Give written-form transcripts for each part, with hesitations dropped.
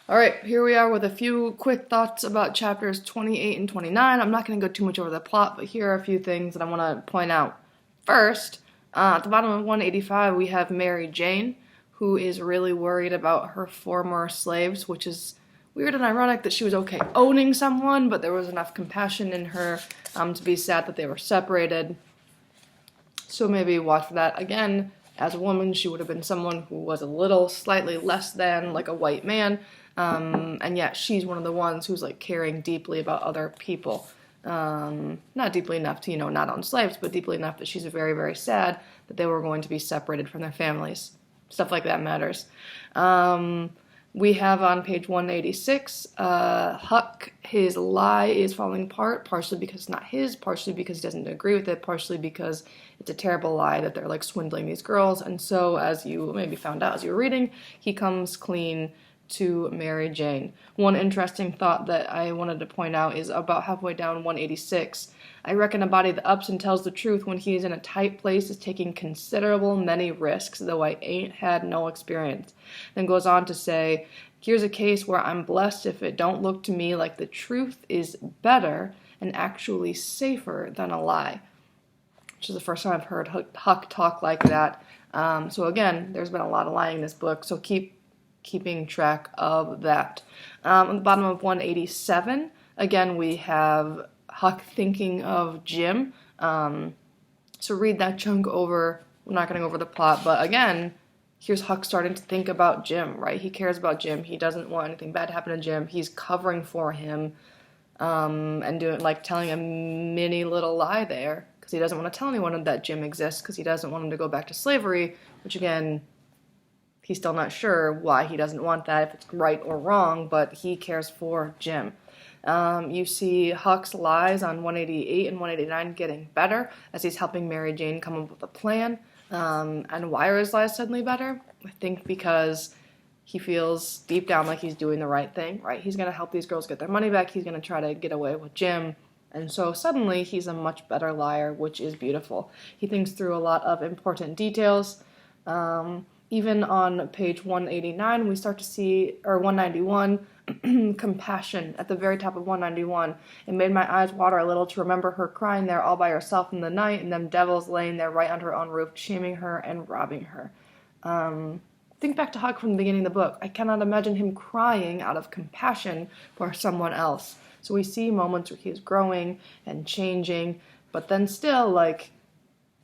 Alright, here we are with a few quick thoughts about chapters 28 and 29. I'm not going to go too much over the plot, but here are a few things that I want to point out. First, at the bottom of 185, we have Mary Jane, who is really worried about her former slaves, which is weird and ironic that she was okay owning someone, but there was enough compassion in her to be sad that they were separated. So maybe watch for that. Again, as a woman, she would have been someone who was a little slightly less than like a white man, and yet she's one of the ones who's like caring deeply about other people. Not deeply enough to, not own slaves, but deeply enough that she's very, very sad that they were going to be separated from their families. Stuff like that matters. We have on page 186, Huck, his lie is falling apart, partially because it's not his, partially because he doesn't agree with it, partially because it's a terrible lie that they're like swindling these girls. And so, as you maybe found out as you were reading, he comes clean to Mary Jane. One interesting thought that I wanted to point out is about halfway down 186. I reckon a body that ups and tells the truth when he is in a tight place is taking considerable many risks, though I ain't had no experience. Then goes on to say, here's a case where I'm blessed if it don't look to me like the truth is better and actually safer than a lie. Which is the first time I've heard Huck talk like that. So again, there's been a lot of lying in this book, so keeping track of that. On the bottom of 187, again, we have Huck thinking of Jim. So read that chunk over. We're not going to go over the plot, but again, here's Huck starting to think about Jim, right? He cares about Jim. He doesn't want anything bad to happen to Jim. He's covering for him, and telling a mini little lie there, because he doesn't want to tell anyone that Jim exists, because he doesn't want him to go back to slavery, which again, he's still not sure why he doesn't want that, if it's right or wrong, but he cares for Jim. You see Huck's lies on 188 and 189 getting better as he's helping Mary Jane come up with a plan. And why are his lies suddenly better? I think because he feels deep down like he's doing the right thing, right? He's going to help these girls get their money back. He's going to try to get away with Jim. And so suddenly he's a much better liar, which is beautiful. He thinks through a lot of important details. Even on page 189, we start to see, or 191, compassion at the very top of 191. It made my eyes water a little to remember her crying there all by herself in the night, and them devils laying there right under her own roof, shaming her and robbing her. Think back to Huck from the beginning of the book. I cannot imagine him crying out of compassion for someone else. So we see moments where he's growing and changing, but then still,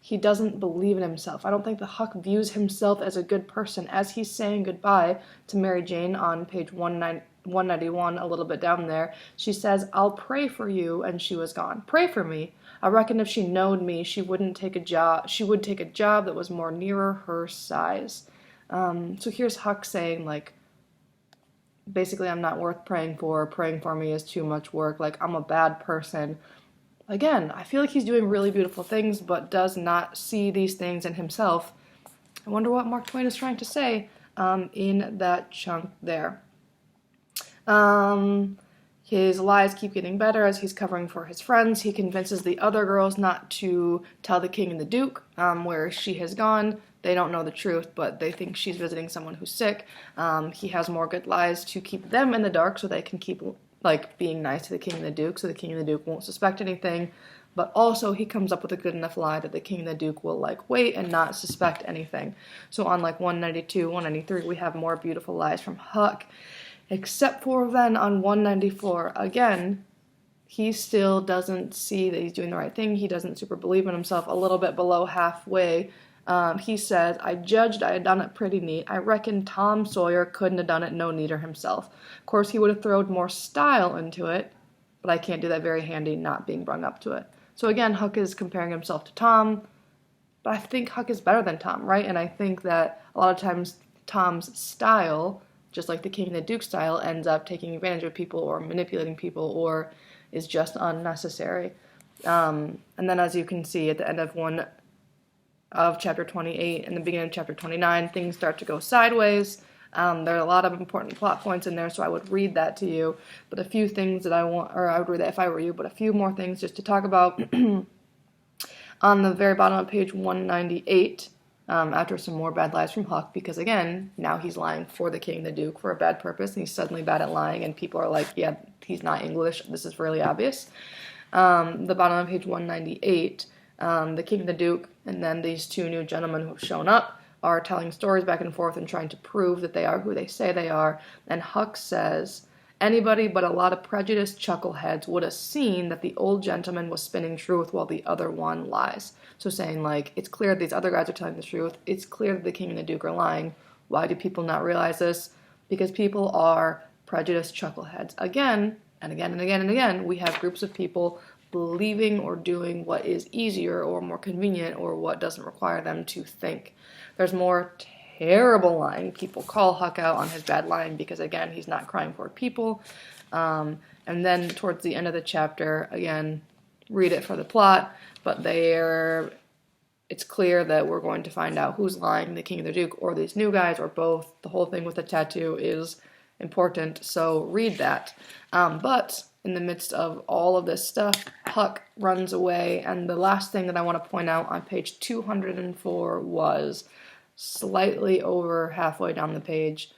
he doesn't believe in himself. I don't think the Huck views himself as a good person. As he's saying goodbye to Mary Jane on page 191, a little bit down there, she says, I'll pray for you, and she was gone. Pray for me. I reckon if she knowed me, she would take a job that was more nearer her size. So here's Huck saying, basically, I'm not worth praying for me is too much work, I'm a bad person. Again, I feel like he's doing really beautiful things, but does not see these things in himself. I wonder what Mark Twain is trying to say in that chunk there. His lies keep getting better as he's covering for his friends. He convinces the other girls not to tell the king and the duke where she has gone. They don't know the truth, but they think she's visiting someone who's sick. He has more good lies to keep them in the dark so they can keep being nice to the king and the duke, so the king and the duke won't suspect anything, but also he comes up with a good enough lie that the king and the duke will wait and not suspect anything. So on 192, 193, we have more beautiful lies from Huck, except for then on 194, again, he still doesn't see that he's doing the right thing. He doesn't super believe in himself. A little bit below halfway, he says, I judged I had done it pretty neat. I reckon Tom Sawyer couldn't have done it no neater himself. Of course, he would have thrown more style into it, but I can't do that very handy not being brung up to it. So again, Huck is comparing himself to Tom, but I think Huck is better than Tom, right? And I think that a lot of times Tom's style, just like the King and the Duke style, ends up taking advantage of people or manipulating people or is just unnecessary. And then as you can see at the end of chapter 28 and the beginning of chapter 29, things start to go sideways. There are a lot of important plot points in there, so I would read that to you. But a few things that I would read that if I were you, but a few more things just to talk about. On the very bottom of page 198, after some more bad lies from Huck, because again, now he's lying for the king and the duke for a bad purpose, and he's suddenly bad at lying, and people are like, yeah, he's not English, this is really obvious. The bottom of page 198, the king and the duke, and then these two new gentlemen who have shown up are telling stories back and forth and trying to prove that they are who they say they are, and Huck says, anybody but a lot of prejudiced chuckleheads would have seen that the old gentleman was spinning truth while the other one lies. So saying, like, it's clear these other guys are telling the truth. It's clear that the king and the duke are lying. Why do people not realize this? Because people are prejudiced chuckleheads. Again, and again and again and again, we have groups of people believing or doing what is easier or more convenient or what doesn't require them to think. There's more terrible lying. People call Huck out on his bad lying because, again, he's not crying for people. And then towards the end of the chapter, again, read it for the plot, but it's clear that we're going to find out who's lying, the king or the duke, or these new guys, or both. The whole thing with the tattoo is important, so read that. But in the midst of all of this stuff, Huck runs away, and the last thing that I want to point out on page 204 was slightly over halfway down the page,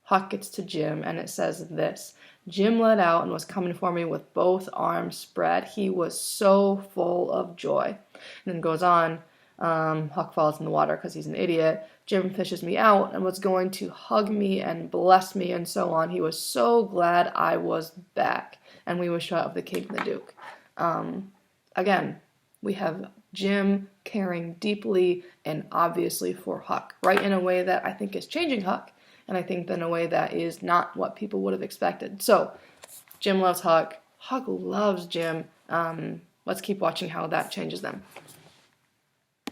Huck gets to Jim, and it says this: Jim let out and was coming for me with both arms spread. He was so full of joy. And then goes on, Huck falls in the water because he's an idiot. Jim fishes me out and was going to hug me and bless me and so on. He was so glad I was back. And we was shut of the king and the duke. Again, we have Jim caring deeply and obviously for Huck, right, in a way that I think is changing Huck, and I think in a way that is not what people would have expected. So, Jim loves Huck. Huck loves Jim. Let's keep watching how that changes them.